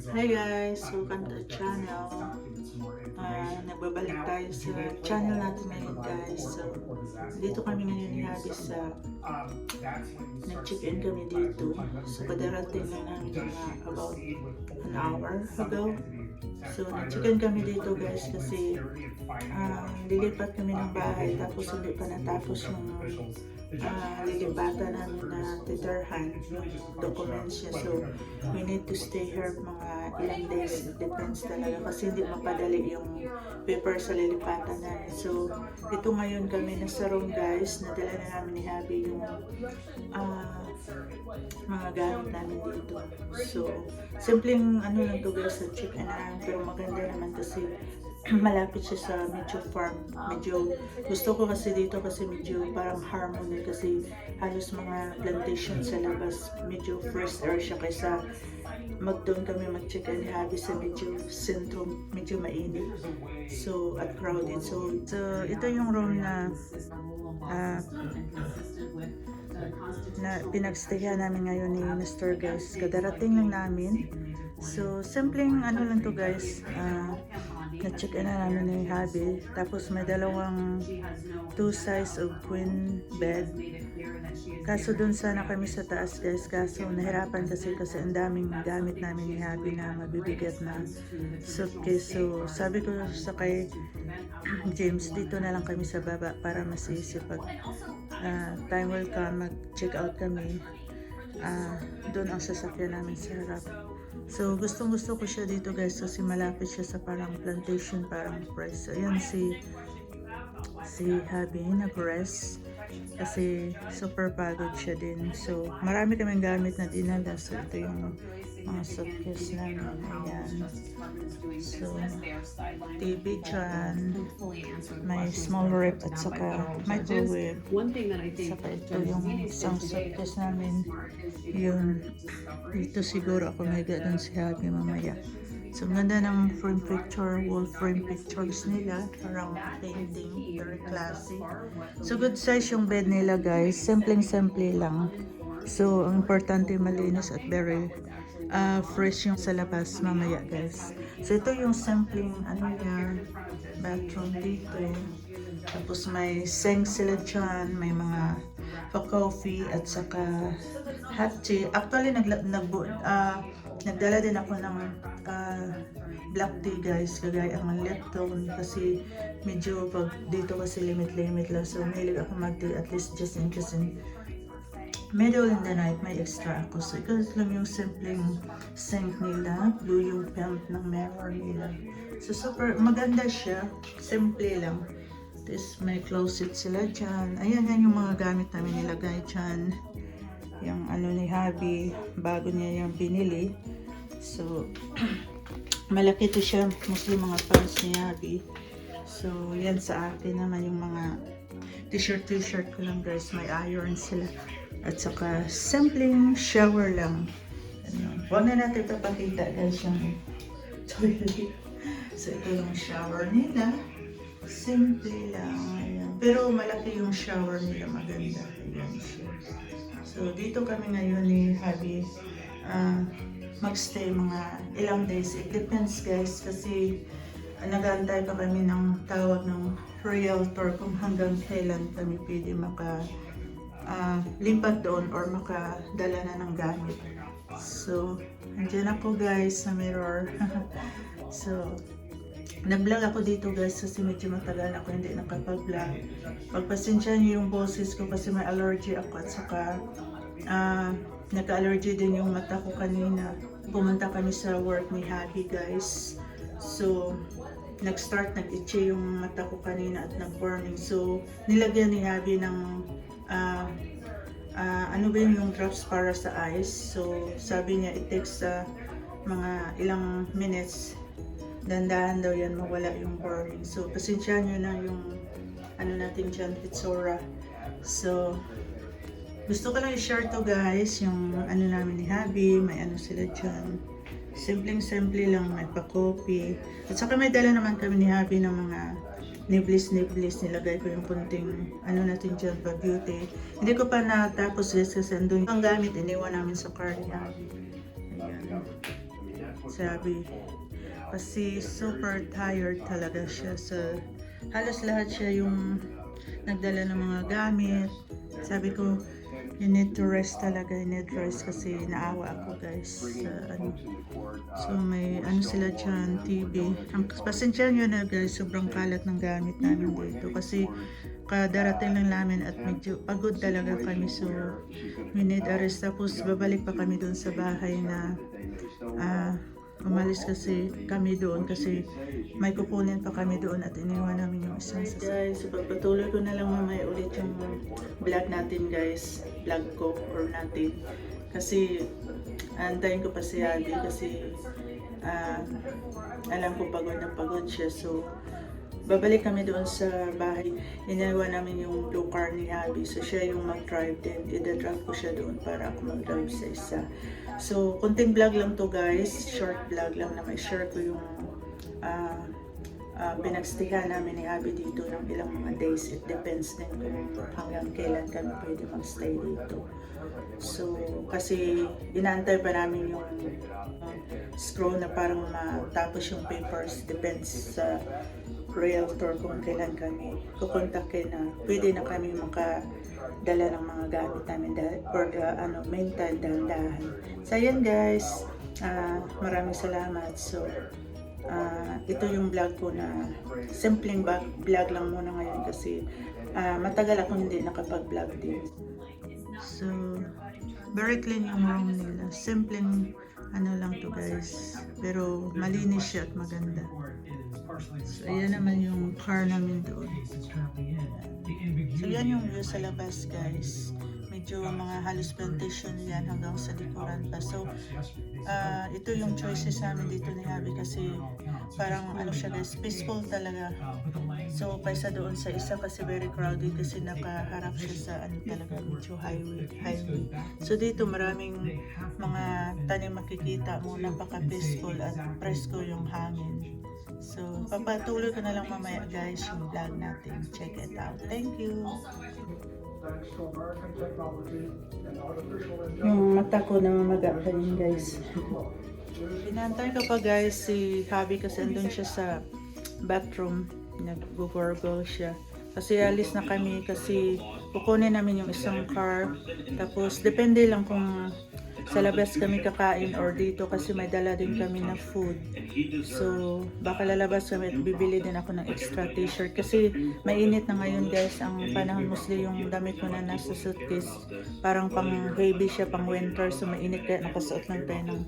Hi guys, welcome to the channel. Nagbabalik tayo sa channel natin ngayon guys. So, dito kami ngayon ni Habi sa nag-check-in kami dito. So, kadarating lang namin mga about an hour ago. So, nag-check-in kami dito guys kasi lilipat kami ng bahay tapos hindi pa natapos yung lilipatan namin na titirhan yung documents niya. So, we need to stay here mga ilang days. It depends talaga kasi hindi mapadali yung paper sa lilipatan namin. So, ito ngayon kami nasa room guys. Nadala na namin ni Habi yung mga gamit namin dito. So, simpleng ano lang to guys sa check-in namin. Pero maganda naman kasi malapit siya sa medyo farm. Medyo gusto ko kasi dito kasi medyo parang harmony kasi halos mga plantation sa labas. Medyo fresh air siya kaysa doon kami mag-check-in ni Habi sa medyo sentro, medyo mainit. So, at crowded. So ito yung room na pinagstayan namin ngayon ni Mr. guys. Kadarating lang namin. So, simpleng ano lang to guys. Na-check-in na namin ni Habi. Tapos may dalawang 2 size of queen bed. Kaso dun sana kami sa taas guys. Kaso nahirapan kasi ang daming gamit namin ni Habi na mabibigat na suitcase. So sabi ko sa kay James, dito na lang kami sa baba para mas easy pag time will come, mag-check out kami. Doon ang sasakyan namin sa harap. So, gustong gusto ko siya dito guys kasi malapit siya sa parang plantation, parang press. So, ayan si Habi nag-rest kasi super pagod siya din. So, marami kaming gamit na dinala. So, ito yung mga suitcase namin. Ayan. So, TV dyan. May small rep at saka microwave. Saka ito yung isang suitcase namin. Yun. Dito siguro ako may doon si Habi mamaya. So, ganda ng frame picture, wall frame pictures nila. Parang painting, very classy. So, good size yung bed nila guys. Simpleng-simple lang. So, ang importante malinis at very fresh yung sa labas mamaya guys. So, ito yung simpleng ano niya, bathroom dito. Tapos may sink sila dyan, may mga pa-coffee at saka hot tea. Actually, nagdala din ako ng black tea guys, kagaya ang Lipton kasi medyo pag dito kasi limit lang. So, mahilig ako mag-tea at least just in case in middle in the night, may extra ako. So, ito lang yung simpleng sink nila. Blue yung paint ng mirror nila. So, super maganda siya. Simple lang. Tapos, may closet sila dyan. Ayan, yan yung mga gamit namin nilagay dyan. Yung ano ni Habi, bago niya yung binili. So, malaki to siya. Mostly mga pants ni Habi. So, yan sa akin naman yung mga t-shirt ko lang guys. May iron sila. At saka, simpleng shower lang. Huwag na natin ipapakita guys yung toilet. So, ito yung shower nila. Simple lang. Ayan. Pero malaki yung shower nila. Maganda. Ayan siya. So, dito kami ngayon ni Habi magstay mga ilang days. It depends guys kasi nag-aantay pa kami ng tawag ng realtor kung hanggang kailan kami pwede lipat doon or makadala na ng gamit. So, andyan ako guys sa mirror. So, nag-vlog ako dito guys kasi medyo matagal ako hindi nakapag-vlog. Pagpasensya niyo yung boses ko kasi may allergy ako at saka nagka-allergy din yung mata ko kanina. Pumunta kami sa work ni Habi guys. So, nag-itchy yung mata ko kanina at nag-burning. So, nilagyan ni Habi ng ano ba yung drops para sa eyes. So, sabi niya it takes mga ilang minutes. Dandahan daw yan mawala yung burning. So, pasensya nyo na yung ano natin dyan, Pitsora. So, gusto ko lang i-share to guys, yung ano namin ni Habi, may ano sila dyan. Simpleng-simple lang, may pa-coffee. At saka may dala naman kami ni Habi ng mga niblis. Nilagay ko yung kunting ano natin dyan pa beauty. Hindi ko pa natapos guys kasi andun ang gamit iniwan namin sa car ni Habi. Ayan. sabi. Kasi super tired talaga siya. So, halos lahat siya yung nagdala ng mga gamit. Sabi ko, you need to rest talaga. You need rest kasi naawa ako guys. So, may ano sila dyan, TV. Pasensya nyo na guys, sobrang kalat ng gamit namin dito. Kasi kadarating lang namin at medyo pagod talaga kami. So, we need a rest. Tapos, babalik pa kami doon sa bahay na umalis kasi kami doon kasi may kukunin pa kami doon at iniwan namin yung isang sasakyan. Guys, so pagpatuloy ko na lang mamaya ulit yung vlog natin guys, vlog ko or natin. Kasi antayin ko pa si Abby kasi alam ko pagod na pagod siya. So babalik kami doon sa bahay. Iniwan namin yung blue car ni Abby. So siya yung mag-drive din. Ida-drop ko siya doon para ako mag-drive sa isa. So, kunting vlog lang to guys. Short vlog lang na may share ko yung pinagstihan namin ni Abby dito ng ilang mga days. It depends din kung hanggang kailan kami pwede mag-stay dito. So, kasi inaantay pa namin yung scroll na parang matapos yung papers. Depends sa realtor kung kailan kami kukontakin na pwede na kami makadala ng mga gamit namin for the meantime dahan-dahan. So ayan guys, maraming salamat. So ito yung vlog ko na simpleng vlog lang muna ngayon kasi matagal ako hindi nakapag-vlog din. So very clean yung room nila, simpleng ano lang to guys, pero malinis siya at maganda. So, ayan naman yung car namin doon. So, yan yung view sa labas, guys. Medyo mga halos plantation yan hanggang sa likuran pa. So, ito yung choices namin dito ni Abby kasi parang ano siya guys, peaceful talaga. So, kaysa doon sa isa kasi very crowded kasi nakaharap siya sa ano talaga, medyo highway. So, dito maraming mga tanim makikita mo, napaka-peaceful at presko yung hangin. So, papatuloy ko na lang mamaya guys yung vlog natin. Check it out. Thank you! Yung mata ko namamaga pa rin guys. Pinantay ko pa guys si Abby kasi andun siya sa bathroom. Nag-gurgle siya. Kasi alis na kami kasi kukunin namin yung isang car. Tapos depende lang kung sa labas kami kakain or dito kasi may dala din kami na food. So, baka lalabas kami at bibili din ako ng extra t-shirt kasi mainit na ngayon guys. Ang panahon mostly yung damit ko na nasa suitcase. Parang pang heavy siya, pang winter. So, mainit kaya nakasuot lang tayo ng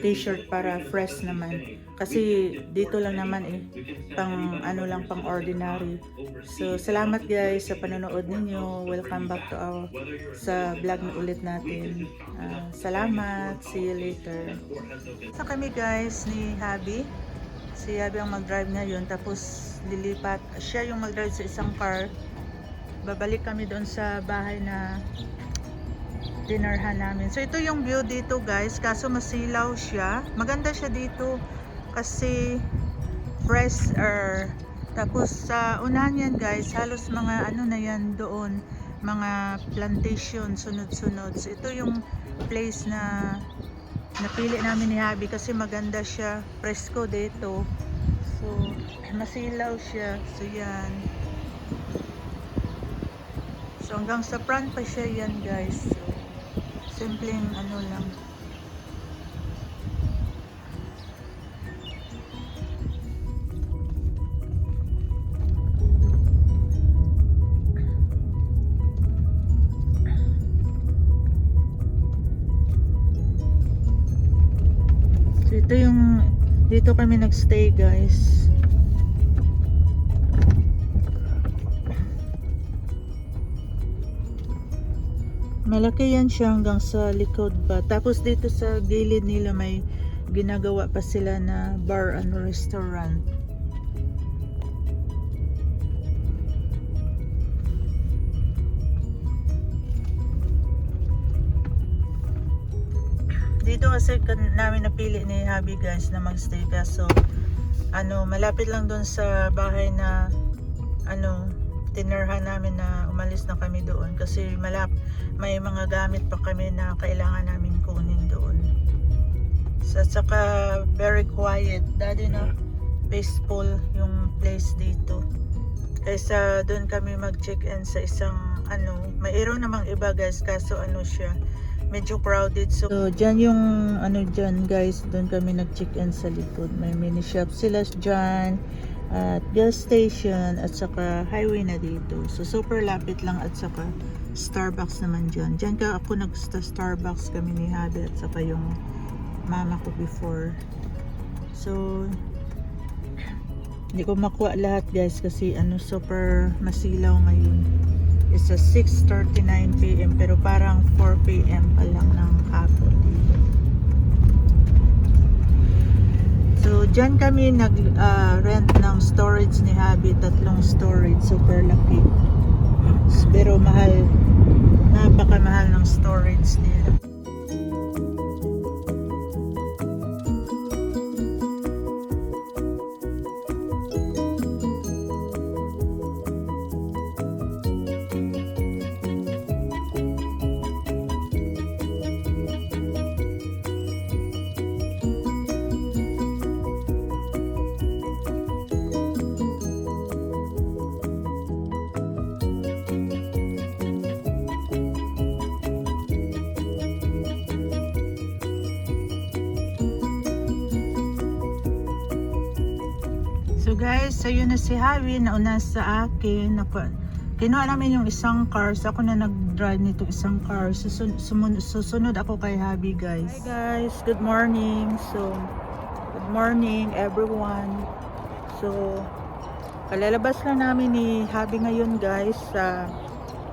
t-shirt para fresh naman. Kasi dito lang naman pang ano lang, pang ordinary. So, salamat guys sa panonood ninyo. Welcome back to sa vlog na ulit natin. Salamat. See you later. So kami guys ni Abby. Si Abby ang mag-drive ngayon. Tapos lilipat. Siya yung mag-drive sa isang car. Babalik kami doon sa bahay na dinnerhan namin. So ito yung view dito guys. Kaso masilaw siya. Maganda siya dito. Kasi fresh air. Tapos sa unahan yan guys. Halos mga ano na yan doon. Mga plantation. Sunod-sunod. So ito yung place na napili namin ni Abby kasi maganda siya, presko dito. So, masilaw siya. So, yan. So, hanggang sa front pa siya yan, guys. So, simpleng ano lang. Ito yung dito kami nagstay guys. Malaki yan siya hanggang sa likod pa. Tapos dito sa gilid nila may ginagawa pa sila na bar and restaurant. Dito kasi namin napili ni Abby guys na magstay kaso ano, malapit lang doon sa bahay na ano, tinerhan namin na umalis na kami doon kasi may mga gamit pa kami na kailangan namin kunin doon. At saka very quiet. Dati na peaceful yung place dito. Kaysa doon kami mag-check-in sa isang mayroon namang iba guys, kaso siya medyo crowded. So dyan yung dyan guys, doon kami nag-check-in sa likod. May mini shop sila dyan at gas station at saka highway na dito. So super lapit lang at saka Starbucks naman dyan. Dyan ako nag-Starbucks kami ni Hadi at saka yung mama ko before. So hindi ko makuha lahat guys kasi super masilaw ngayon. It's a 6:39 PM pero parang 4 PM pa lang ng hapon dito. So dyan kami nag-rent ng storage ni Habi, 3 storage, super laki. Pero mahal, napakamahal ng storage nila. So guys, ayun na si Javi, nauna sa akin. Kinuha namin yung isang car. So ako na nag-drive nito isang car. Susunod ako kay Javi guys. Hi guys, good morning. So, good morning everyone. So, kalalabas lang namin ni Javi ngayon guys sa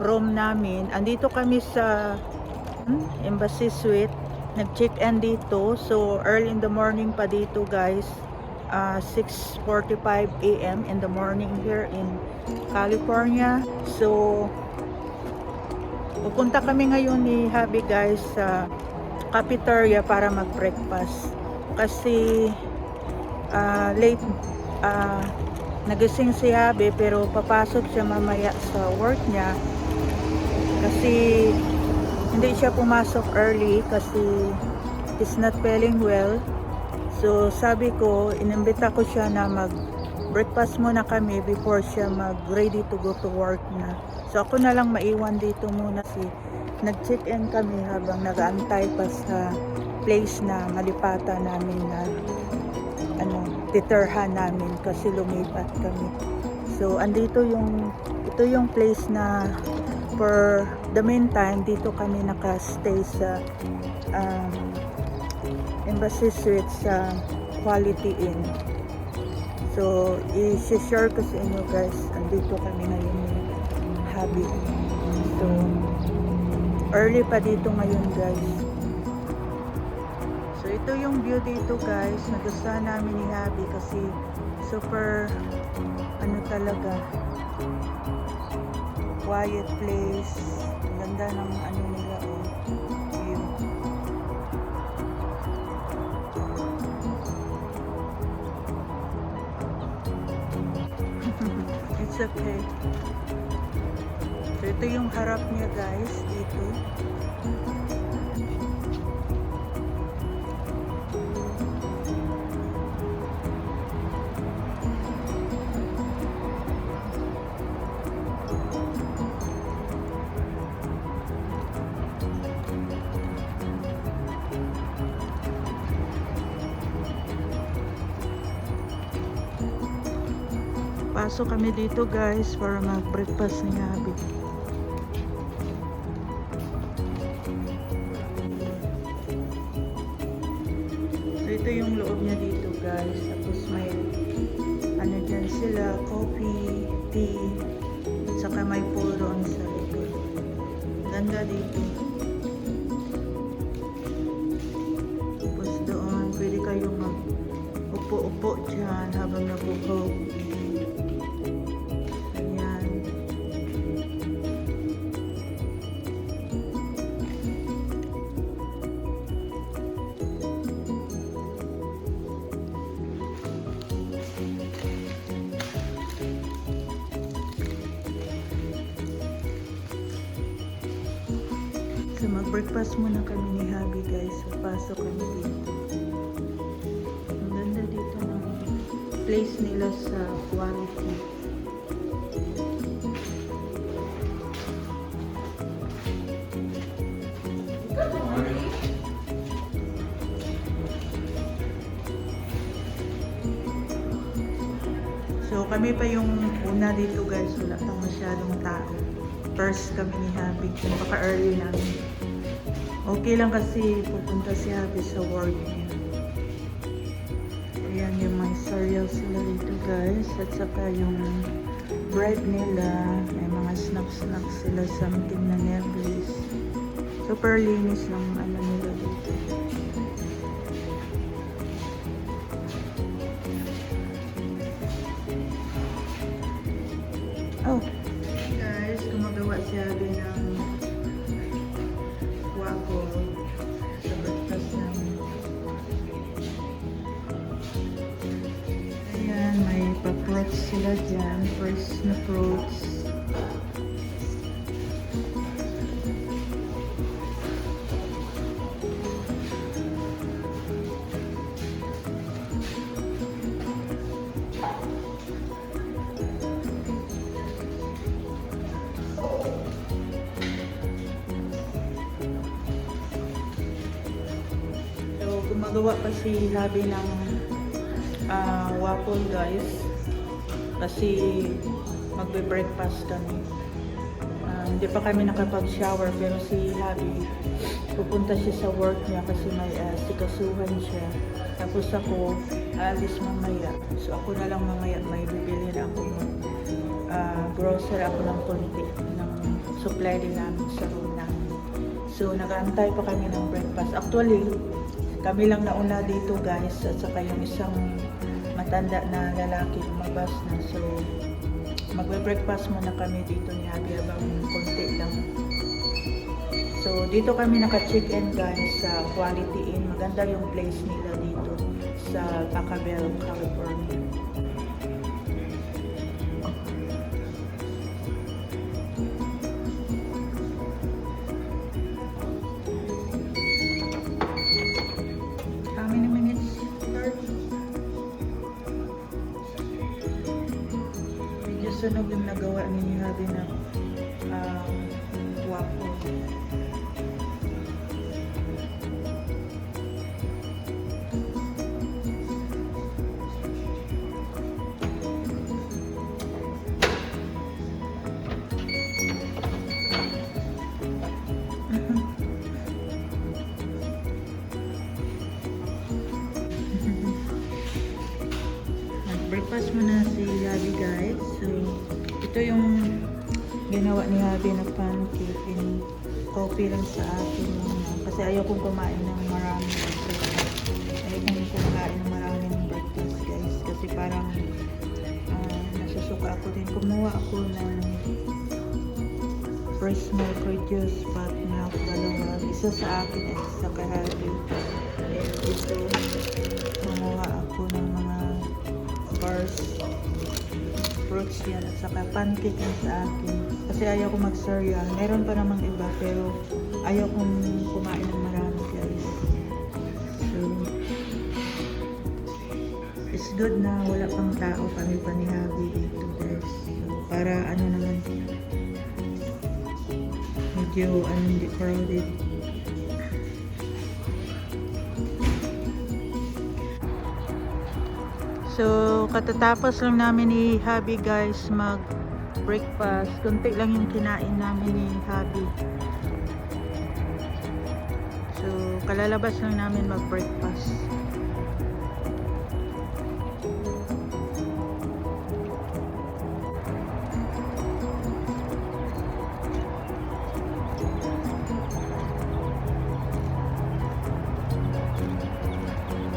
room namin. Andito kami sa Embassy Suite. Nag-check-in dito. So, early in the morning pa dito guys. 6:45 AM in the morning here in California. So pupunta kami ngayon ni Habi guys sa cafeteria para mag-breakfast kasi late nagising si Habi pero papasok siya mamaya sa work niya kasi hindi siya pumasok early kasi he's not feeling well. So sabi ko, inimbita ko siya na mag-breakfast muna kami before siya mag-ready to go to work na. So ako na lang maiwan dito muna nag-check-in kami habang nag-aantay pa sa place na malipatan namin na titirhan namin kasi lumipat kami. So andito ito yung place na for the meantime dito kami naka-stay sa Embassy Suite sa Quality Inn. So, i-share ko sa inyo guys. Andito kami ngayon ni Habi. So, early pa dito ngayon guys. So, ito yung view dito guys. Nagustuhan namin ni Habi kasi super talaga quiet place. Ganda ng nila view. It's okay. So ito yung harap niya guys dito. Pasok kami dito guys para mag-breakfast ni Habi. So ito yung loob niya dito guys. Tapos may dyan sila, coffee, tea, at saka may pool doon sa likod. Ganda dito. Tapos doon, pwede kayong mag-upo-upo dyan habang nabuhog. So mag-breakfast muna kami ni Habi guys. So pasok kami dito. place nila sa quality. So kami pa yung una dito guys, wala pang masyadong tao. First kami ni Habi, napaka-early namin. Okay lang kasi pupunta si Habi sa work niya. Ayan yung may cereal sila dito guys, at saka yung bread nila, may mga snacks sila, something na neblis. Super linis ng ano nila dito. Oh, guys, gumagawa si Abby ng waffle sa breakfast namin. Ayan, may pa-fruits sila dyan, fresh na fruits. Gumagawa pa si Habi ng waffle guys kasi magbe-breakfast kami. Hindi pa kami nakapag-shower pero si Habi pupunta siya sa work niya kasi may sikasuhan siya. Tapos ako aalis mamaya. So ako na lang mamaya, may bibili na ako grocery ako ng konti ng supply din namin sa room namin. So nag-aantay pa kami ng breakfast. Actually kami lang nauna dito guys, at saka yung isang matanda na lalaki lumabas na. So magbe-breakfast muna kami dito ni Habi habang konti lang. So dito kami naka-check-in guys sa Quality Inn. Maganda yung place nila dito sa Pacabell, California. Sunog yung nagawa ni Habi na waffle. Breakfast muna si Habi guys. So ito yung ginawa ni Habi na pancake and coffee lang sa akin muna. Kasi ayaw kong kumain ng marami. Ayaw kong kumain ng maraming breakfast guys. Kasi parang nasusuka ako din. Kumuha ako ng fresh milk reduced fat milk, dalawa. Isa sa akin at isa kay Habi. And ito, kumuha ako ng mga bars, fruits yan, at saka pancake yan sa akin. Kasi ayaw ko mag-cereal. Meron pa namang iba pero ayaw kong kumain ng marami guys. So, it's good na wala pang tao kami pa ni Habi dito guys. So, para ano naman, medyo hindi crowded. So, katatapos lang namin ni Habi guys mag-breakfast. Kunti lang yung kinain namin ni Habi. So, kalalabas lang namin mag-breakfast.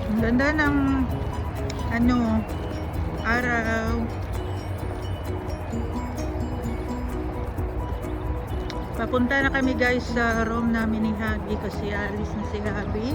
Ang ganda ng araw. Papunta na kami guys sa room namin ni Habi kasi alis na si Habi.